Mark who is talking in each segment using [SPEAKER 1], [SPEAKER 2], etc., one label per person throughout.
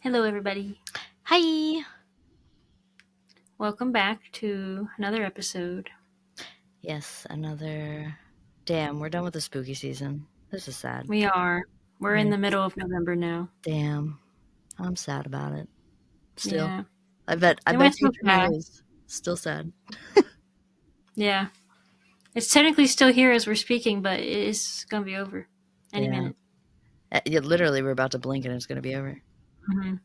[SPEAKER 1] Hello, everybody.
[SPEAKER 2] Hi.
[SPEAKER 1] Welcome back to another episode.
[SPEAKER 2] Yes, another. Damn, we're done with the spooky season. This is sad.
[SPEAKER 1] We are. We're in
[SPEAKER 2] Yeah.
[SPEAKER 1] the middle of November now.
[SPEAKER 2] Damn, I'm sad about it. Still,
[SPEAKER 1] Yeah.
[SPEAKER 2] I bet. I
[SPEAKER 1] It
[SPEAKER 2] bet
[SPEAKER 1] went so
[SPEAKER 2] future me
[SPEAKER 1] fast.
[SPEAKER 2] is still sad.
[SPEAKER 1] Yeah. It's technically still here as we're speaking, but it is going to be over any
[SPEAKER 2] Yeah.
[SPEAKER 1] minute.
[SPEAKER 2] Yeah, literally, we're about to blink and it's gonna be over.
[SPEAKER 1] hmm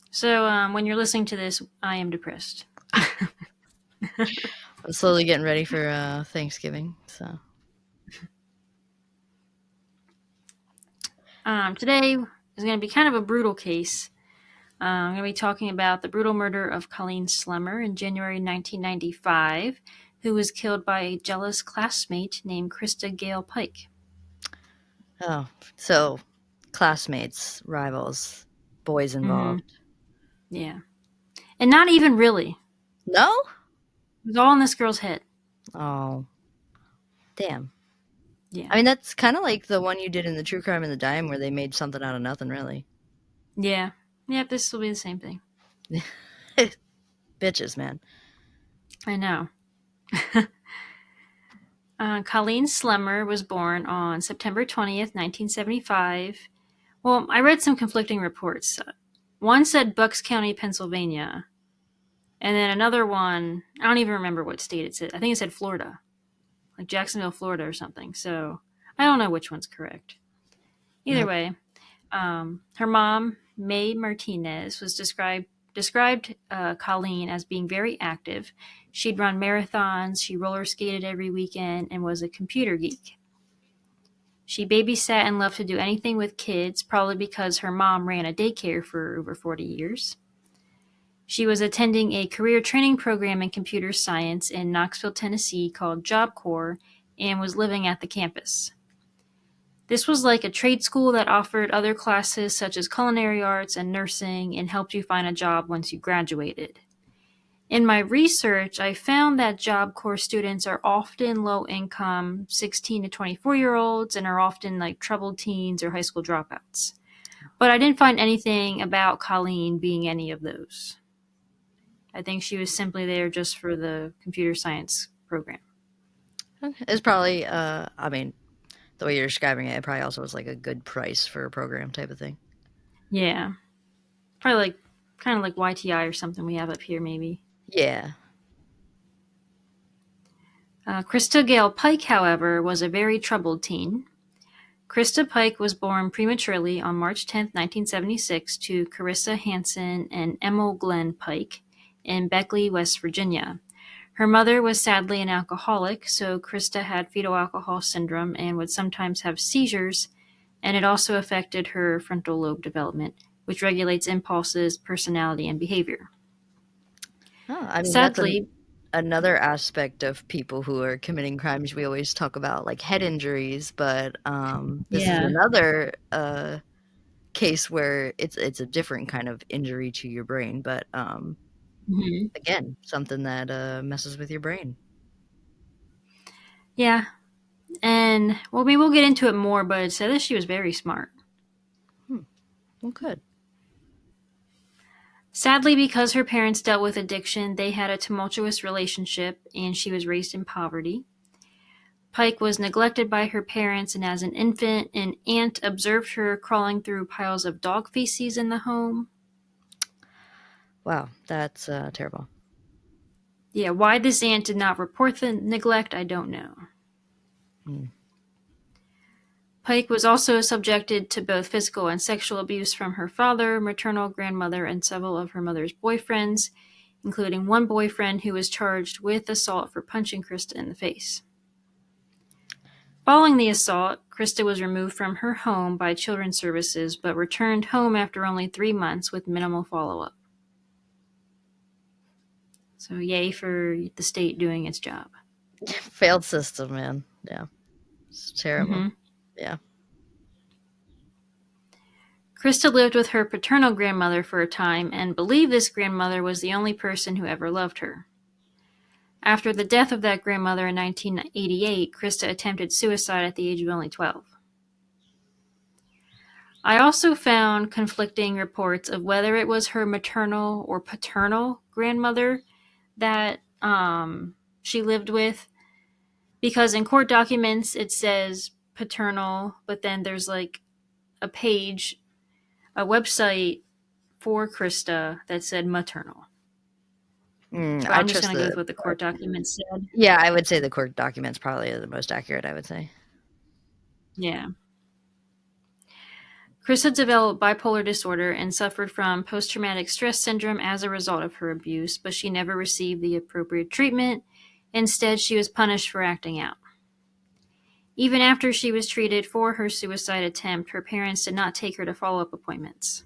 [SPEAKER 1] So, when you're listening to this, I am depressed.
[SPEAKER 2] I'm slowly getting ready for Thanksgiving. So,
[SPEAKER 1] Today is going to be kind of a brutal case. I'm going to be talking about the brutal murder of Colleen Slemmer in January 1995, who was killed by a jealous classmate named Christa Gail Pike.
[SPEAKER 2] oh, so classmates, rivals, boys
[SPEAKER 1] hmm
[SPEAKER 2] involved.
[SPEAKER 1] Yeah. And not even really.
[SPEAKER 2] No?
[SPEAKER 1] It was all in this girl's head.
[SPEAKER 2] Oh, damn.
[SPEAKER 1] Yeah.
[SPEAKER 2] I mean, that's kind of like the one you did in the True Crime and the Dime, where they made something out of nothing, really.
[SPEAKER 1] Yeah. Yep, this will be the same thing.
[SPEAKER 2] Bitches, man.
[SPEAKER 1] I know. Colleen Slemmer was born on September 20th, 1975. Well, I read some conflicting reports. One said Bucks County, Pennsylvania. And then another one, I don't even remember what state it said. I think it said Florida, like Jacksonville, Florida or something. So I don't know which one's correct. Either
[SPEAKER 2] Nope.
[SPEAKER 1] way, her mom, May Martinez, was described Colleen as being very active. She'd run marathons, she roller skated every weekend, and was a computer geek. She babysat and loved to do anything with kids, probably because her mom ran a daycare for over 40 years. She was attending a career training program in computer science in Knoxville, Tennessee called Job Corps and was living at the campus. This was like a trade school that offered other classes such as culinary arts and nursing and helped you find a job once you graduated. In my research, I found that Job Corps students are often low income 16 to 24-year olds and are often like troubled teens or high school dropouts. But I didn't find anything about Colleen being any of those. I think she was simply there just for the computer science program.
[SPEAKER 2] Okay. It's probably, I mean, the way you're describing it, it probably also was like a good price for a program type of thing.
[SPEAKER 1] Yeah. Probably like kind of like YTI or something we have up here maybe.
[SPEAKER 2] Yeah.
[SPEAKER 1] Christa Gail Pike, however, was a very troubled teen. Christa Pike was born prematurely on March 10th, 1976, to Carissa Hanson and Emil Glenn Pike in Beckley, West Virginia. Her mother was sadly an alcoholic, so Christa had fetal alcohol syndrome and would sometimes have seizures, and it also affected her frontal lobe development, which regulates impulses, personality, and behavior.
[SPEAKER 2] Oh, I mean, that's
[SPEAKER 1] Sadly,
[SPEAKER 2] another aspect of people who are committing crimes. We always talk about like head injuries, but this is
[SPEAKER 1] yeah.
[SPEAKER 2] another case where it's a different kind of injury to your brain, but
[SPEAKER 1] Mhm.
[SPEAKER 2] again, something that messes with your brain.
[SPEAKER 1] Yeah, and well, we will get into it more, but it said that she was very smart.
[SPEAKER 2] Hmm. Well, good.
[SPEAKER 1] Sadly, because her parents dealt with addiction, they had a tumultuous relationship, and she was raised in poverty. Pike was neglected by her parents, and as an infant, an aunt observed her crawling through piles of dog feces in the home.
[SPEAKER 2] Wow, that's terrible.
[SPEAKER 1] Yeah, why this aunt did not report the neglect, I don't know.
[SPEAKER 2] Hmm.
[SPEAKER 1] Pike was also subjected to both physical and sexual abuse from her father, maternal grandmother, and several of her mother's boyfriends, including one boyfriend who was charged with assault for punching Christa in the face. Following the assault, Christa was removed from her home by Children's Services but returned home after only 3 months with minimal follow-up. So yay for the state doing its job.
[SPEAKER 2] Failed system, man. Yeah, it's terrible.
[SPEAKER 1] Mm-hmm.
[SPEAKER 2] Yeah.
[SPEAKER 1] Christa lived with her paternal grandmother for a time and believed this grandmother was the only person who ever loved her. After the death of that grandmother in 1988, Christa attempted suicide at the age of only 12. I also found conflicting reports of whether it was her maternal or paternal grandmother that she lived with, because in court documents it says paternal, but then there's like a page, a website for Christa that said maternal. But
[SPEAKER 2] I
[SPEAKER 1] I'm just
[SPEAKER 2] trust
[SPEAKER 1] going to go
[SPEAKER 2] the
[SPEAKER 1] with what the court documents said.
[SPEAKER 2] yeah, I would say the court documents probably are the most accurate, I would say.
[SPEAKER 1] Yeah. Christa developed bipolar disorder and suffered from post traumatic stress syndrome as a result of her abuse, but she never received the appropriate treatment. Instead, she was punished for acting out. Even after she was treated for her suicide attempt, her parents did not take her to follow up appointments.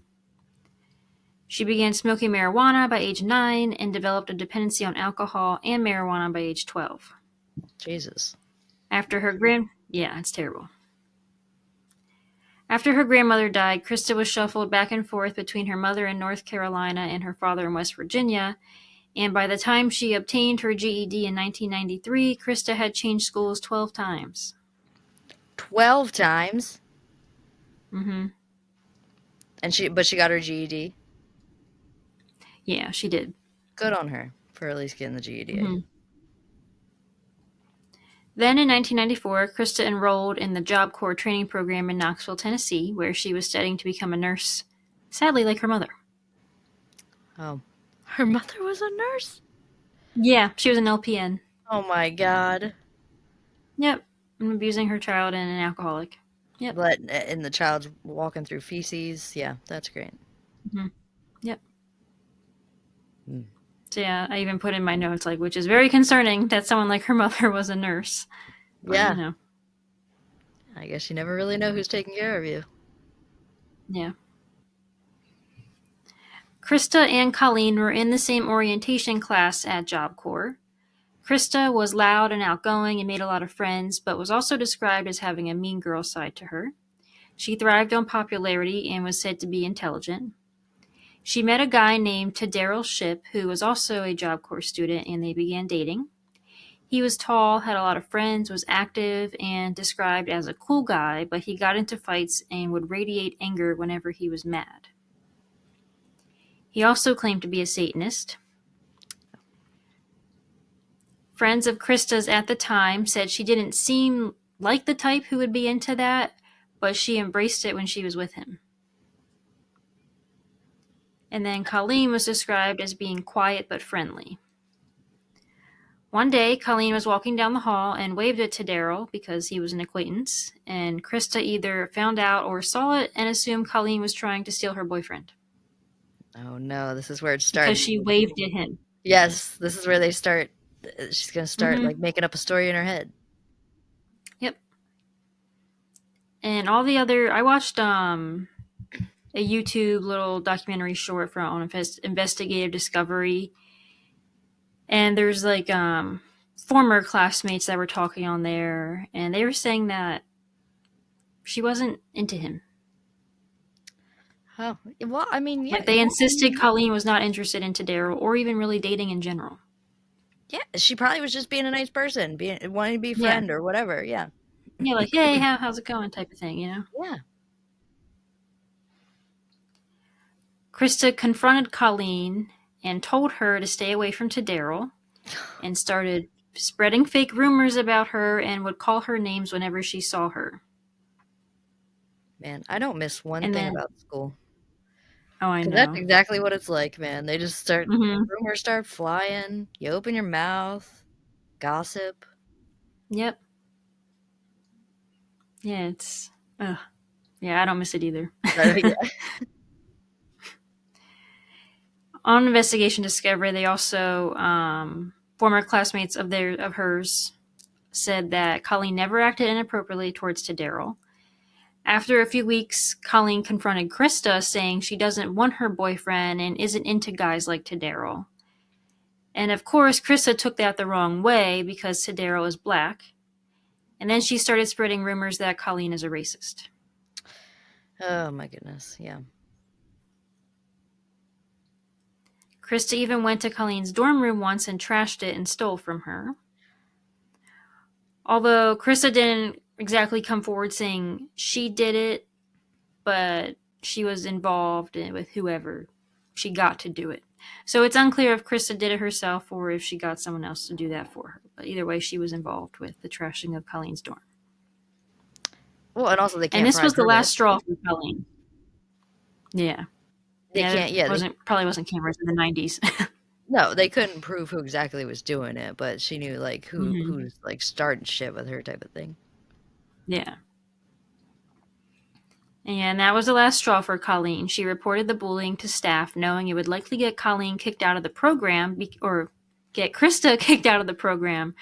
[SPEAKER 1] She began smoking marijuana by age 9 and developed a dependency on alcohol and marijuana by age 12.
[SPEAKER 2] Jesus.
[SPEAKER 1] After her yeah, it's terrible. After her grandmother died, Christa was shuffled back and forth between her mother in North Carolina and her father in West Virginia, and by the time she obtained her GED in 1993, Christa had changed schools 12 times.
[SPEAKER 2] 12 times?
[SPEAKER 1] Mm-hmm.
[SPEAKER 2] And she got her GED.
[SPEAKER 1] Yeah, she did.
[SPEAKER 2] Good on her for at least getting the GED.
[SPEAKER 1] Mm-hmm. Then in 1994, Christa enrolled in the Job Corps training program in Knoxville, Tennessee, where she was studying to become a nurse, sadly, like her mother.
[SPEAKER 2] Oh. Her mother was a nurse?
[SPEAKER 1] Yeah, she was an LPN.
[SPEAKER 2] Oh my god.
[SPEAKER 1] Yep, and abusing her child and an alcoholic. Yep.
[SPEAKER 2] But and the child's walking through feces. Yeah, that's great.
[SPEAKER 1] Mm-hmm. Yep.
[SPEAKER 2] Mm.
[SPEAKER 1] So yeah, I even put in my notes, like, which is very concerning that someone like her mother was a nurse. But,
[SPEAKER 2] Yeah. I guess you never really know who's taking care of you.
[SPEAKER 1] yeah. Christa and Colleen were in the same orientation class at Job Corps. Christa was loud and outgoing and made a lot of friends, but was also described as having a mean girl side to her. She thrived on popularity and was said to be intelligent. She met a guy named Tadaryl Shipp, who was also a Job Corps student, and they began dating. He was tall, had a lot of friends, was active, and described as a cool guy, but he got into fights and would radiate anger whenever he was mad. He also claimed to be a Satanist. Friends of Krista's at the time said she didn't seem like the type who would be into that, but she embraced it when she was with him. And then Colleen was described as being quiet but friendly. One day, Colleen was walking down the hall and waved it to Daryl because he was an acquaintance, and Christa either found out or saw it and assumed Colleen was trying to steal her boyfriend
[SPEAKER 2] Oh no, this is where it
[SPEAKER 1] because
[SPEAKER 2] starts.
[SPEAKER 1] she waved at him.
[SPEAKER 2] Yes, this is where they start. She's gonna start
[SPEAKER 1] Mm-hmm.
[SPEAKER 2] like making up a story in her head.
[SPEAKER 1] Yep. And all the other, I watched a YouTube little documentary short from Investigative Discovery, and there's like former classmates that were talking on there, and they were saying that she wasn't into him.
[SPEAKER 2] Oh, well, I mean, yeah,
[SPEAKER 1] Like they insisted Colleen was not interested in Daryl or even really dating in general.
[SPEAKER 2] yeah. She probably was just being a nice person, being wanting to be a
[SPEAKER 1] Yeah.
[SPEAKER 2] friend or whatever. Yeah,
[SPEAKER 1] Yeah, like, hey, how's it going type of thing, you know?
[SPEAKER 2] yeah.
[SPEAKER 1] Christa confronted Colleen and told her to stay away from Daryl and started spreading fake rumors about her and would call her names whenever she saw her.
[SPEAKER 2] Man, I don't miss one
[SPEAKER 1] And
[SPEAKER 2] thing
[SPEAKER 1] then,
[SPEAKER 2] about school
[SPEAKER 1] oh, I
[SPEAKER 2] because that's
[SPEAKER 1] know.
[SPEAKER 2] exactly what it's like, man. They just start
[SPEAKER 1] Mm-hmm.
[SPEAKER 2] rumors start flying. You open your mouth, gossip.
[SPEAKER 1] Yep. Yeah, it's, yeah, I don't miss it either.
[SPEAKER 2] Yeah.
[SPEAKER 1] On Investigation Discovery, they also, former classmates of hers said that Colleen never acted inappropriately towards Daryl. After a few weeks, Colleen confronted Christa, saying she doesn't want her boyfriend and isn't into guys like Daryl. And of course, Christa took that the wrong way because Daryl is black. And then she started spreading rumors that Colleen is a racist.
[SPEAKER 2] Oh my goodness. Yeah.
[SPEAKER 1] Christa even went to Colleen's dorm room once and trashed it and stole from her. Although Christa didn't exactly come forward saying she did it, but she was involved with whoever she got to do it. So it's unclear if Christa did it herself or if she got someone else to do that for her. But either way, she was involved with the trashing of Colleen's dorm.
[SPEAKER 2] Well, and also they
[SPEAKER 1] And
[SPEAKER 2] can't
[SPEAKER 1] this was
[SPEAKER 2] prove
[SPEAKER 1] the
[SPEAKER 2] it.
[SPEAKER 1] last straw for Colleen. Yeah.
[SPEAKER 2] They
[SPEAKER 1] Yeah,
[SPEAKER 2] can't. Yeah, they
[SPEAKER 1] probably wasn't cameras in the 90s.
[SPEAKER 2] no, they couldn't prove who exactly was doing it, but she knew like
[SPEAKER 1] hmm
[SPEAKER 2] who's like starting shit with her type of thing.
[SPEAKER 1] Yeah. And that was the last straw for Colleen. She reported the bullying to staff, knowing it would likely get Colleen kicked out of the program, or get Christa kicked out of the program,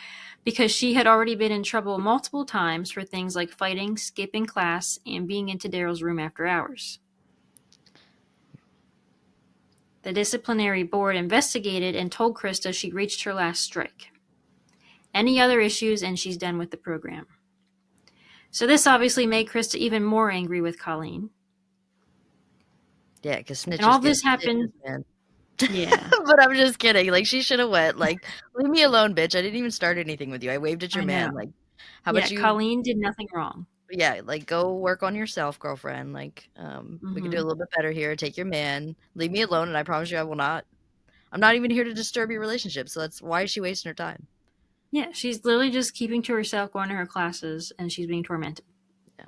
[SPEAKER 1] because she had already been in trouble multiple times for things like fighting, skipping class, and being into Daryl's room after hours. The disciplinary board investigated and told Christa she'd reached her last strike. Any other issues, and she's done with the program. So this obviously made Christa even more angry with Colleen.
[SPEAKER 2] Yeah, because
[SPEAKER 1] And all
[SPEAKER 2] snitches get
[SPEAKER 1] this happened.
[SPEAKER 2] stitches, man.
[SPEAKER 1] Yeah,
[SPEAKER 2] But I'm just kidding. Like she should have went. Like, leave me alone, bitch. I didn't even start anything with you. I waved at your
[SPEAKER 1] I know.
[SPEAKER 2] man. Like, how
[SPEAKER 1] Yeah,
[SPEAKER 2] about you?
[SPEAKER 1] Colleen did nothing wrong.
[SPEAKER 2] Yeah, like go work on yourself, girlfriend. Like, we could do a
[SPEAKER 1] hmm
[SPEAKER 2] little bit better here. Take your man. Leave me alone, and I promise you, I will not. I'm not even here to disturb your relationship. So that's why is she wasting her time?
[SPEAKER 1] Yeah, she's literally just keeping to herself, going to her classes, and she's being tormented.
[SPEAKER 2] Yeah.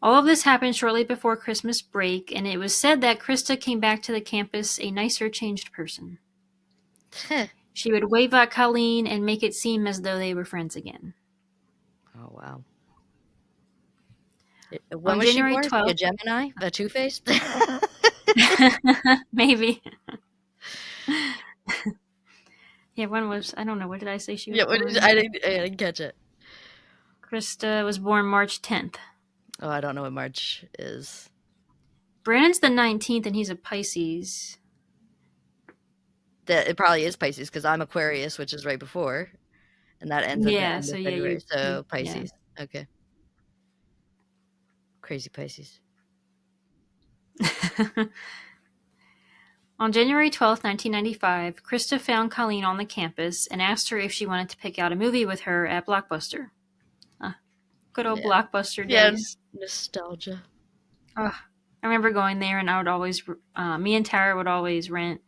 [SPEAKER 1] All of this happened shortly before Christmas break, and it was said that Christa came back to the campus a nicer, changed person. She would wave at Colleen and make it seem as though they were friends again.
[SPEAKER 2] Oh wow. When
[SPEAKER 1] On
[SPEAKER 2] was she
[SPEAKER 1] January
[SPEAKER 2] born? Is she a
[SPEAKER 1] 12th,
[SPEAKER 2] Gemini? A two-faced?
[SPEAKER 1] maybe. Yeah, when was, I don't know, what did I say she was
[SPEAKER 2] Yeah,
[SPEAKER 1] born?
[SPEAKER 2] I didn't catch it.
[SPEAKER 1] Christa was born March 10th.
[SPEAKER 2] Oh, I don't know what March is.
[SPEAKER 1] Brandon's the 19th, and he's a Pisces.
[SPEAKER 2] That it probably is Pisces because I'm Aquarius, which is right before, and that ends at the
[SPEAKER 1] Yeah,
[SPEAKER 2] end
[SPEAKER 1] so
[SPEAKER 2] of
[SPEAKER 1] yeah,
[SPEAKER 2] February. So
[SPEAKER 1] yeah.
[SPEAKER 2] Pisces. Okay. Crazy Pisces.
[SPEAKER 1] On January 12th, 1995, Christa found Colleen on the campus and asked her if she wanted to pick out a movie with her at Blockbuster. Good old
[SPEAKER 2] Yeah.
[SPEAKER 1] Blockbuster
[SPEAKER 2] Yeah.
[SPEAKER 1] days.
[SPEAKER 2] Nostalgia.
[SPEAKER 1] Ugh. I remember going there, and I would always, me and Tara would always rent,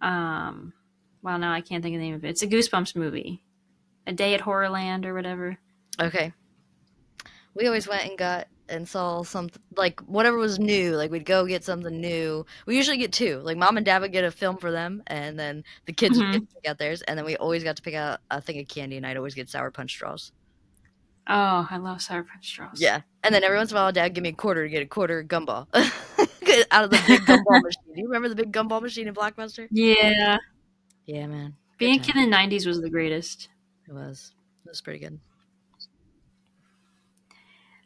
[SPEAKER 1] um, well, now I can't think of the name of it. It's a Goosebumps movie. A Day at Horrorland or whatever.
[SPEAKER 2] Okay. We always went and got and saw something like whatever was new. Like we'd go get something new. We usually get two. Like mom and dad would get a film for them, and then the kids would get
[SPEAKER 1] hmm
[SPEAKER 2] to pick out theirs. And then we always got to pick out a thing of candy, and I'd always get Sour Punch straws.
[SPEAKER 1] Oh, I love Sour Punch straws.
[SPEAKER 2] Yeah. And then every once in a while, dad give me a quarter to get a quarter gumball out of the big gumball machine. Do you remember the big gumball machine in Blockbuster?
[SPEAKER 1] Yeah.
[SPEAKER 2] Yeah, man. Good
[SPEAKER 1] Being a
[SPEAKER 2] time.
[SPEAKER 1] kid in the 90s was the greatest.
[SPEAKER 2] It was. It was pretty good.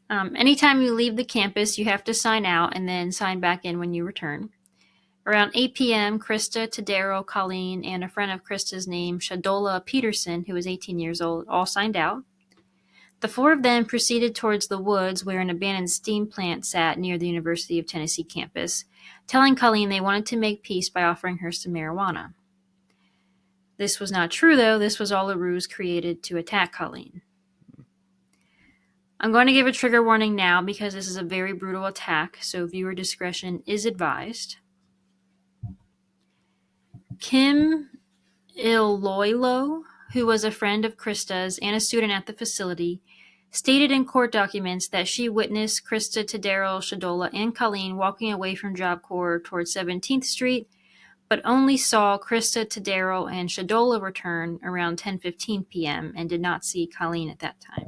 [SPEAKER 1] Anytime you leave the campus, you have to sign out and then sign back in when you return. Around 8 p.m., Christa, Tadaryl, Colleen, and a friend of Christa's named Shadolla Peterson, who was 18 years old, all signed out. The four of them proceeded towards the woods where an abandoned steam plant sat near the University of Tennessee campus, telling Colleen they wanted to make peace by offering her some marijuana. This was not true, though. This was all a ruse created to attack Colleen. I'm going to give a trigger warning now because this is a very brutal attack, so viewer discretion is advised. Kim Iloilo, who was a friend of Christa's and a student at the facility, stated in court documents that she witnessed Christa, Tadaryl, Shadolla, and Colleen walking away from Job Corps towards 17th Street, but only saw Christa, Tadaryl, and Shadolla return around 10:15 p.m. and did not see Colleen at that time.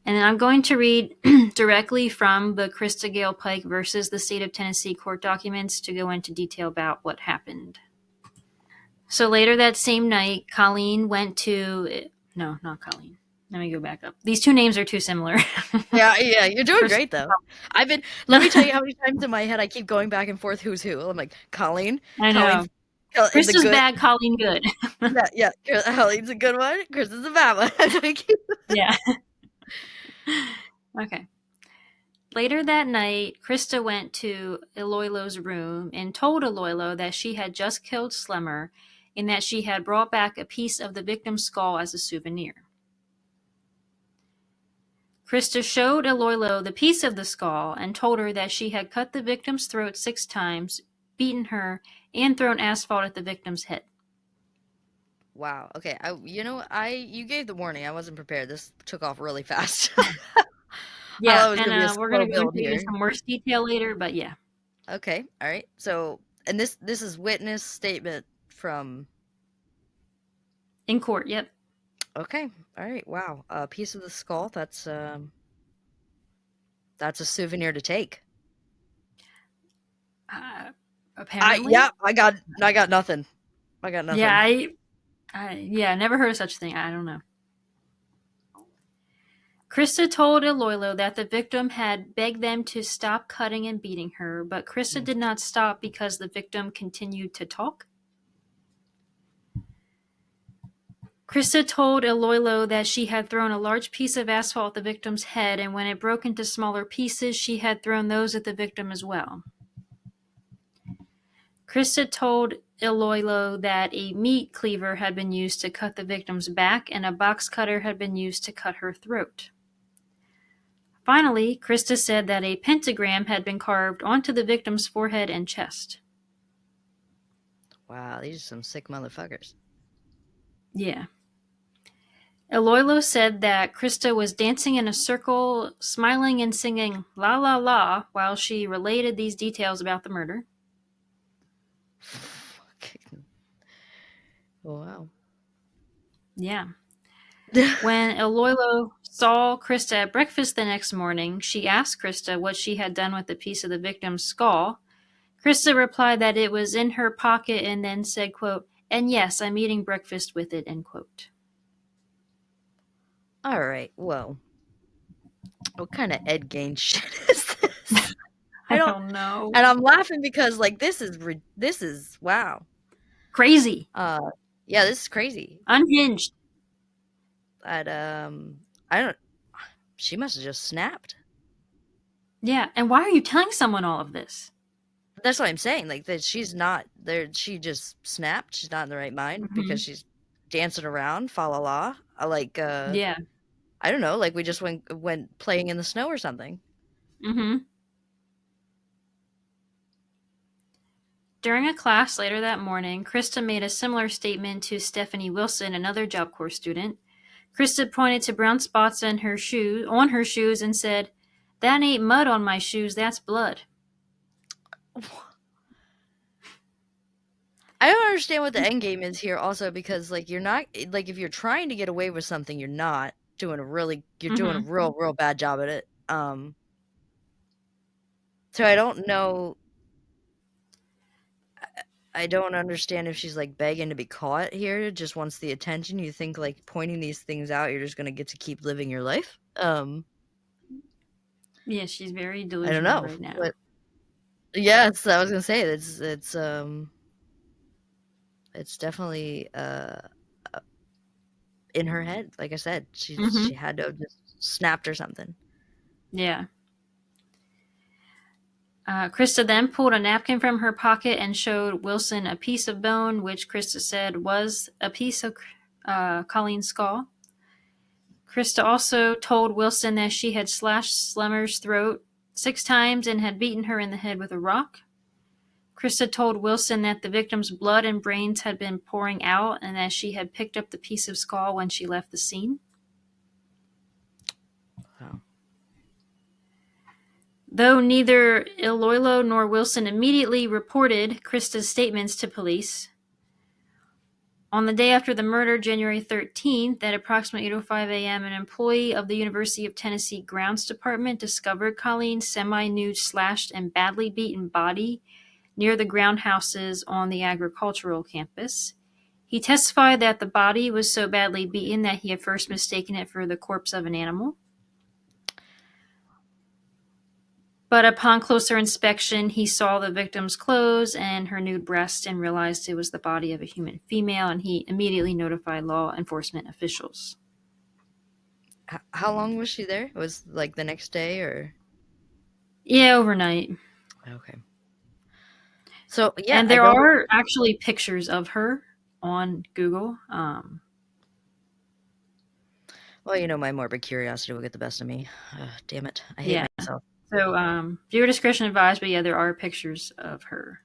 [SPEAKER 1] And then I'm going to read directly from the Christa Gail Pike versus the State of Tennessee court documents to go into detail about what happened. So later that same night, Colleen went to. No, not Colleen. Let me go back up. These two names are too similar.
[SPEAKER 2] Yeah, yeah, you're doing
[SPEAKER 1] First,
[SPEAKER 2] great though. I've been let me tell you how many times in my head I keep going back and forth who's who. I'm like, Colleen,
[SPEAKER 1] I
[SPEAKER 2] Colleen's
[SPEAKER 1] know.
[SPEAKER 2] the
[SPEAKER 1] Krista's
[SPEAKER 2] good
[SPEAKER 1] bad, Colleen good.
[SPEAKER 2] yeah, yeah, Colleen's a good one, Chris is a bad one.
[SPEAKER 1] Yeah. Okay. Later that night, Christa went to Iloilo's room and told Iloilo that she had just killed Slemmer and that she had brought back a piece of the victim's skull as a souvenir. Christa showed Iloilo the piece of the skull and told her that she had cut the victim's throat 6 times, beaten her, and thrown asphalt at the victim's head.
[SPEAKER 2] Wow. Okay. You gave the warning. I wasn't prepared. This took off really fast. I
[SPEAKER 1] Yeah,
[SPEAKER 2] thought it was
[SPEAKER 1] and
[SPEAKER 2] gonna be a
[SPEAKER 1] we're going
[SPEAKER 2] slow
[SPEAKER 1] to go
[SPEAKER 2] build
[SPEAKER 1] into even
[SPEAKER 2] here.
[SPEAKER 1] some worse detail later, but yeah,
[SPEAKER 2] Okay. All right. So, and this is witness statement from.
[SPEAKER 1] in court, yep.
[SPEAKER 2] Okay. All right. Wow. A piece of the skull. That's a souvenir to take.
[SPEAKER 1] Uh,
[SPEAKER 2] Yeah.
[SPEAKER 1] apparently.
[SPEAKER 2] I got nothing. I got
[SPEAKER 1] Yeah,
[SPEAKER 2] nothing.
[SPEAKER 1] yeah, never heard of such a thing. I don't know. Christa told Iloilo that the victim had begged them to stop cutting and beating her, but Christa
[SPEAKER 2] Mm.
[SPEAKER 1] did not stop because the victim continued to talk. Christa told Iloilo that she had thrown a large piece of asphalt at the victim's head, and when it broke into smaller pieces, she had thrown those at the victim as well. Christa told Iloilo that a meat cleaver had been used to cut the victim's back, and a box cutter had been used to cut her throat. Finally, Christa said that a pentagram had been carved onto the victim's forehead and chest.
[SPEAKER 2] Wow. These are some sick motherfuckers.
[SPEAKER 1] Yeah. Iloilo said that Christa was dancing in a circle, smiling and singing la la la while she related these details about the murder.
[SPEAKER 2] Wow.
[SPEAKER 1] Yeah. When Iloilo saw Christa at breakfast the next morning, she asked Christa what she had done with the piece of the victim's skull. Christa replied that it was in her pocket and then said, quote, "And yes, I'm eating breakfast with it," end quote.
[SPEAKER 2] All right. Well, what kind of Ed Gain shit is this? I
[SPEAKER 1] I
[SPEAKER 2] don't.
[SPEAKER 1] don't know.
[SPEAKER 2] And I'm laughing because like this is wow.
[SPEAKER 1] Crazy.
[SPEAKER 2] Uh, yeah, this is crazy.
[SPEAKER 1] Unhinged.
[SPEAKER 2] That I don't. She must have just snapped.
[SPEAKER 1] Yeah. And why are you telling someone all of this?
[SPEAKER 2] That's what I'm saying. Like that, she's not there. She just snapped. She's not in the right mind because
[SPEAKER 1] Hmm.
[SPEAKER 2] she's dancing around. Fa la la.
[SPEAKER 1] Yeah.
[SPEAKER 2] I don't know. Like we just went playing in the snow or something.
[SPEAKER 1] Hmm. During a class later that morning, Christa made a similar statement to Stephanie Wilson, another Job Corps student. Christa pointed to brown spots on her shoes and said, "That ain't mud on my shoes, that's blood."
[SPEAKER 2] I don't understand what the end game is here. Also, because like you're not like if you're trying to get away with something, you're doing a
[SPEAKER 1] Hmm.
[SPEAKER 2] real bad job at it. So I don't know. I don't understand if she's like begging to be caught here, just wants the attention. You think like pointing these things out, you're just gonna get to keep living your life.
[SPEAKER 1] Yeah, she's very
[SPEAKER 2] I don't
[SPEAKER 1] delusional
[SPEAKER 2] know.
[SPEAKER 1] right now.
[SPEAKER 2] But yes, I was gonna say it's definitely in her head. Like I said, she
[SPEAKER 1] Hmm.
[SPEAKER 2] had to have just snapped or something.
[SPEAKER 1] Yeah. Christa then pulled a napkin from her pocket and showed Wilson a piece of bone, which Christa said was a piece of Colleen's skull. Christa also told Wilson that she had slashed Slemmer's throat 6 times and had beaten her in the head with a rock. Christa told Wilson that the victim's blood and brains had been pouring out and that she had picked up the piece of skull when she left the scene.
[SPEAKER 2] Wow.
[SPEAKER 1] Though neither Iloilo nor Wilson immediately reported Christa's statements to police, on the day after the murder, January 13th, at approximately 8:05 a.m., an employee of the University of Tennessee Grounds Department discovered Colleen's semi-nude, slashed, and badly beaten body near the ground houses on the agricultural campus. He testified that the body was so badly beaten that he had first mistaken it for the corpse of an animal. But upon closer inspection, he saw the victim's clothes and her nude breast and realized it was the body of a human female, and he immediately notified law enforcement officials.
[SPEAKER 2] How long was she there? It was like the next day or
[SPEAKER 1] Yeah, overnight.
[SPEAKER 2] okay. So yeah,
[SPEAKER 1] And
[SPEAKER 2] I
[SPEAKER 1] there
[SPEAKER 2] don't.
[SPEAKER 1] are actually pictures of her on Google.
[SPEAKER 2] Well, my morbid curiosity will get the best of me. Ugh, damn it. I hate
[SPEAKER 1] Yeah.
[SPEAKER 2] myself.
[SPEAKER 1] So, viewer discretion advised, but yeah, there are pictures of her.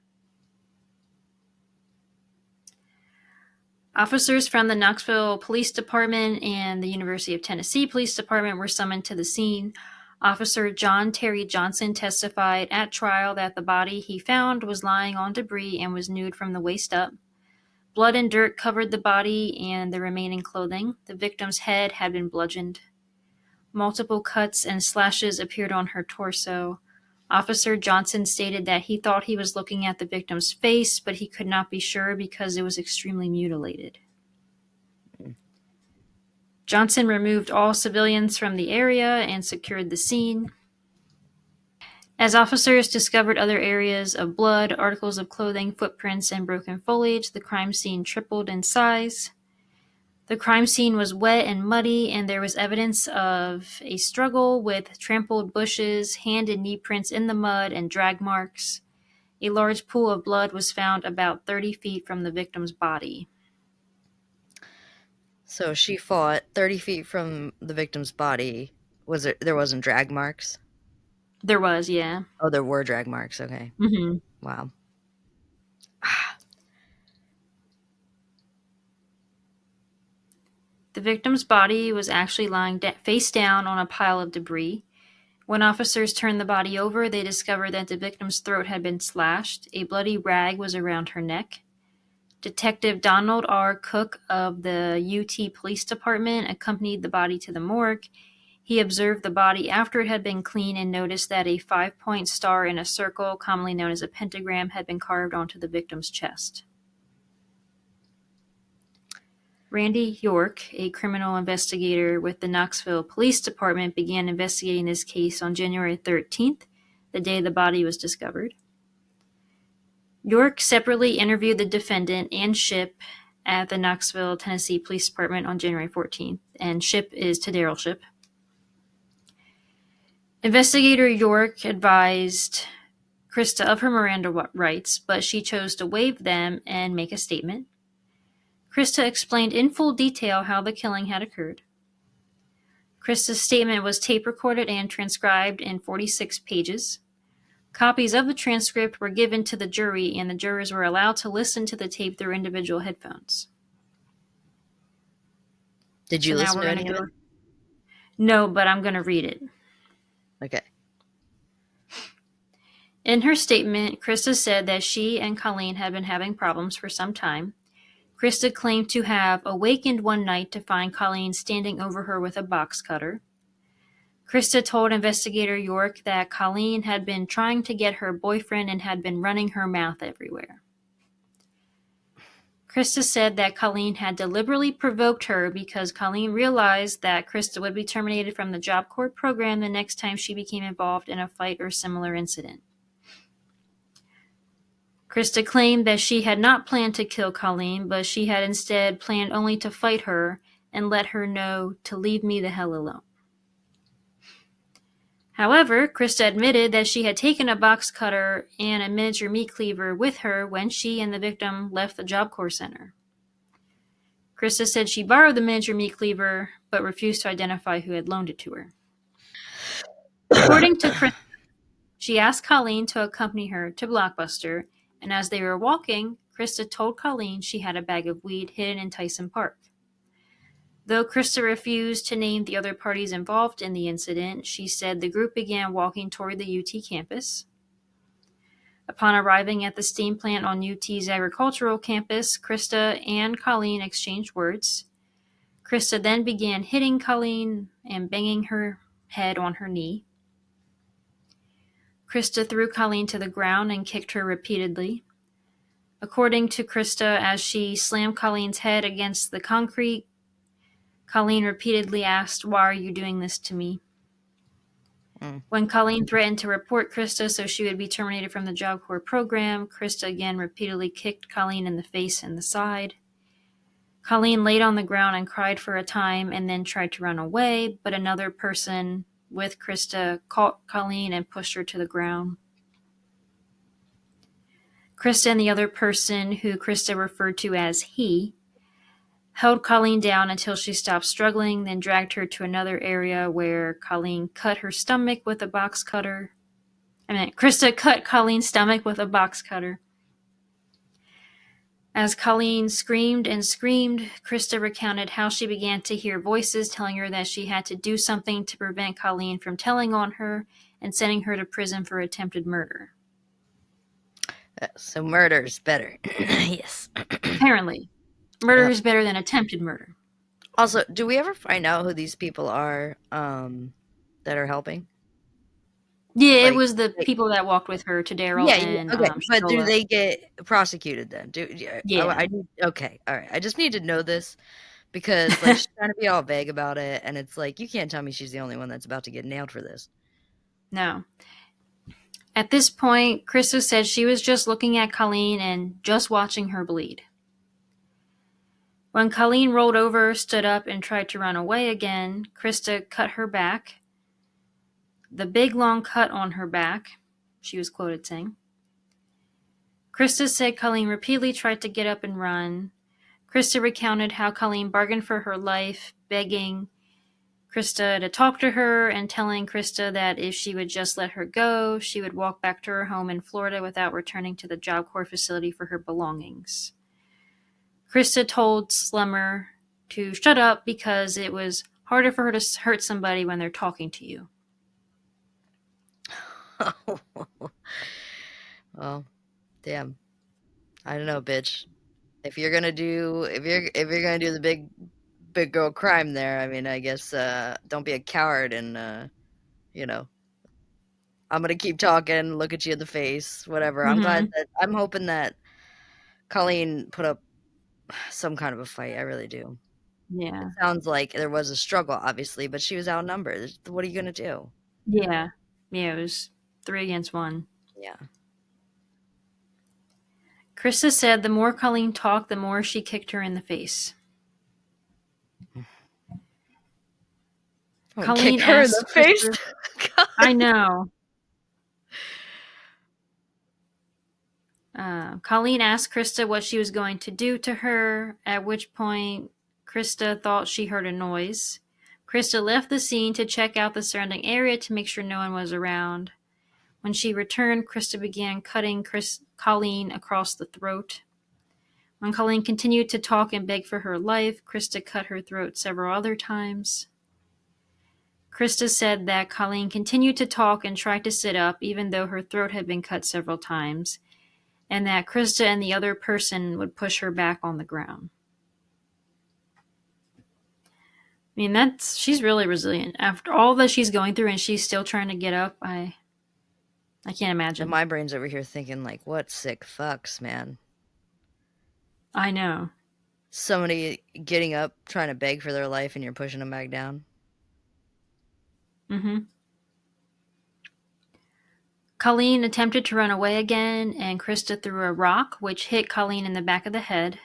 [SPEAKER 1] Officers from the Knoxville Police Department and the University of Tennessee Police Department were summoned to the scene. Officer John Terry Johnson testified at trial that the body he found was lying on debris and was nude from the waist up. Blood and dirt covered the body and the remaining clothing. The victim's head had been bludgeoned. Multiple cuts and slashes appeared on her torso. Officer Johnson stated that he thought he was looking at the victim's face, but he could not be sure because it was extremely mutilated. Johnson removed all civilians from the area and secured the scene. As officers discovered other areas of blood, articles of clothing, footprints, and broken foliage, the crime scene tripled in size. The crime scene was wet and muddy, and there was evidence of a struggle with trampled bushes, hand and knee prints in the mud, and drag marks. A large pool of blood was found about 30 feet from the victim's body.
[SPEAKER 2] So she fought 30 feet from the victim's body. There wasn't drag marks?
[SPEAKER 1] There was, yeah.
[SPEAKER 2] Oh, there were drag marks. Okay.
[SPEAKER 1] Mm-hmm.
[SPEAKER 2] Wow.
[SPEAKER 1] The victim's body was actually lying face down on a pile of debris. When officers turned the body over, they discovered that the victim's throat had been slashed. A bloody rag was around her neck. Detective Donald R. Cook of the UT Police Department accompanied the body to the morgue. He observed the body after it had been cleaned and noticed that a 5-point star in a circle, commonly known as a pentagram, had been carved onto the victim's chest. Randy York, a criminal investigator with the Knoxville Police Department, began investigating this case on January 13th, the day the body was discovered. York separately interviewed the defendant and Shipp at the Knoxville, Tennessee Police Department on January 14th, and Shipp is Tadaryl Shipp. Investigator York advised Christa of her Miranda rights, but she chose to waive them and make a statement. Christa explained in full detail how the killing had occurred. Christa's statement was tape recorded and transcribed in 46 pages. Copies of the transcript were given to the jury, and the jurors were allowed to listen to the tape through individual headphones.
[SPEAKER 2] Did you
[SPEAKER 1] So now
[SPEAKER 2] listen
[SPEAKER 1] we're
[SPEAKER 2] to
[SPEAKER 1] going
[SPEAKER 2] any
[SPEAKER 1] to
[SPEAKER 2] of
[SPEAKER 1] go.
[SPEAKER 2] it?
[SPEAKER 1] No, but I'm going to read it.
[SPEAKER 2] Okay.
[SPEAKER 1] In her statement, Christa said that she and Colleen had been having problems for some time. Christa claimed to have awakened one night to find Colleen standing over her with a box cutter. Christa told investigator York that Colleen had been trying to get her boyfriend and had been running her mouth everywhere. Christa said that Colleen had deliberately provoked her because Colleen realized that Christa would be terminated from the Job Corps program the next time she became involved in a fight or similar incident. Christa claimed that she had not planned to kill Colleen, but she had instead planned only to fight her and let her know to leave me the hell alone. However, Christa admitted that she had taken a box cutter and a miniature meat cleaver with her when she and the victim left the Job Corps Center. Christa said she borrowed the miniature meat cleaver, but refused to identify who had loaned it to her. According to Christa, she asked Colleen to accompany her to Blockbuster, and as they were walking, Christa told Colleen she had a bag of weed hidden in Tyson Park. Though Christa refused to name the other parties involved in the incident, she said the group began walking toward the UT campus. Upon arriving at the steam plant on UT's agricultural campus, Christa and Colleen exchanged words. Christa then began hitting Colleen and banging her head on her knee. Christa threw Colleen to the ground and kicked her repeatedly. According to Christa, as she slammed Colleen's head against the concrete, Colleen repeatedly asked, "Why are you doing this to me?" When Colleen threatened to report Christa so she would be terminated from the Job Corps program, Christa again repeatedly kicked Colleen in the face and the side. Colleen laid on the ground and cried for a time and then tried to run away, but another person with Christa caught Colleen and pushed her to the ground. Christa and the other person, who Christa referred to as he, held Colleen down until she stopped struggling, then dragged her to another area where Colleen cut her stomach with a box cutter. Christa cut Colleen's stomach with a box cutter. As Colleen screamed and screamed, Christa recounted how she began to hear voices telling her that she had to do something to prevent Colleen from telling on her and sending her to prison for attempted murder.
[SPEAKER 2] So murder's better. Yes.
[SPEAKER 1] Apparently, murder is better than attempted murder.
[SPEAKER 2] Also, do we ever find out who these people are that are helping?
[SPEAKER 1] Yeah, it
[SPEAKER 2] Like,
[SPEAKER 1] was the people that walked with her, Tadaryl
[SPEAKER 2] yeah,
[SPEAKER 1] and
[SPEAKER 2] okay. But do
[SPEAKER 1] Shadolla.
[SPEAKER 2] they get prosecuted then?
[SPEAKER 1] Yeah.
[SPEAKER 2] Okay, all right. I just need to know this because like she's trying to be all vague about it, and it's like you can't tell me she's the only one that's about to get nailed for this.
[SPEAKER 1] No. At this point, Christa said she was just looking at Colleen and just watching her bleed. When Colleen rolled over, stood up, and tried to run away again, Christa cut her back. The big long cut on her back, she was quoted saying. Christa said Colleen repeatedly tried to get up and run. Christa recounted how Colleen bargained for her life, begging Christa to talk to her and telling Christa that if she would just let her go, she would walk back to her home in Florida without returning to the Job Corps facility for her belongings. Christa told Slemmer to shut up because it was harder for her to hurt somebody when they're talking to you.
[SPEAKER 2] Well, damn. I don't know, bitch. If you're gonna do the big girl crime there, I mean, I guess don't be a coward and you know, I'm gonna keep talking, look at you in the face, whatever.
[SPEAKER 1] Mm-hmm.
[SPEAKER 2] I'm hoping that Colleen put up some kind of a fight. I really do. It
[SPEAKER 1] Yeah.
[SPEAKER 2] sounds like there was a struggle, obviously, but she was outnumbered. What are you gonna do?
[SPEAKER 1] Yeah. Yeah, it was 3 against 1.
[SPEAKER 2] Yeah.
[SPEAKER 1] Krista said the more Colleen talked, the more she kicked her in the face.
[SPEAKER 2] I'm gonna kick
[SPEAKER 1] Colleen
[SPEAKER 2] her in the
[SPEAKER 1] asked
[SPEAKER 2] face.
[SPEAKER 1] Krista,
[SPEAKER 2] God.
[SPEAKER 1] I know. Colleen asked Krista what she was going to do to her, at which point Krista thought she heard a noise. Krista left the scene to check out the surrounding area to make sure no one was around. When she returned, Krista began cutting Colleen across the throat. When Colleen continued to talk and beg for her life, Krista cut her throat several other times. Krista said that Colleen continued to talk and tried to sit up even though her throat had been cut several times, and that Krista and the other person would push her back on the ground. I mean, she's really resilient. After all that she's going through and she's still trying to get up, I can't
[SPEAKER 2] And
[SPEAKER 1] imagine.
[SPEAKER 2] my brain's over here thinking like, what sick fucks, man.
[SPEAKER 1] I know.
[SPEAKER 2] Somebody getting up, trying to beg for their life, and you're pushing them back down.
[SPEAKER 1] Mm-hmm. Colleen attempted to run away again, and Krista threw a rock, which hit Colleen in the back of the head.